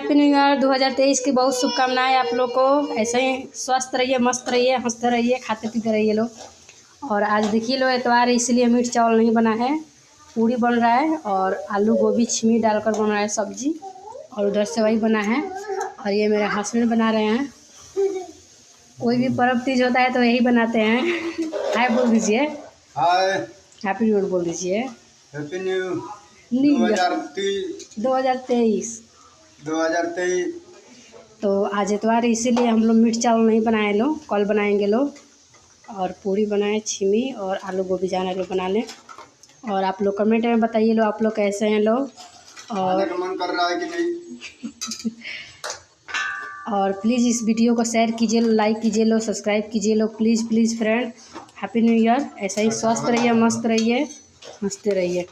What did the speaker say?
Happy new year 2023 की बहुत शुभकामनाएं आप लोग को। ऐसे ही स्वस्थ रहिए, मस्त रहिए, हंसते रहिए, खाते पीते रहिए लोग। और आज देखिए लो एतवार है, इसलिए मीट चावल नहीं बना है, पूड़ी बन रहा है और आलू गोभी छिमी डालकर बन रहा है सब्जी, और उधर से वही बना है। और ये मेरे हस्बैंड बना रहे हैं। कोई भी पर्व तीज होता है तो यही बनाते हैं। हाय बोल दीजिए। हाय, हैप्पी न्यू ईयर बोल दीजिए। Happy new 2023। 2023। तो आज एतवार है, इसीलिए हम लोग मीट चावल नहीं बनाए लो, कल बनाएंगे लोग। और पूरी बनाए, छिमी और आलू गोभी जाना लोग बनाने। और आप लोग कमेंट में बताइए लो आप लोग कैसे हैं लोग। खाने का मन कर रहा है कि नहीं? और प्लीज़ इस वीडियो को शेयर कीजिए लो, लाइक कीजिए लो, सब्सक्राइब कीजिए लो, please please friend. Happy new year. ऐसा ही स्वस्थ रहिए, मस्त रहिए, हंसते रहिए।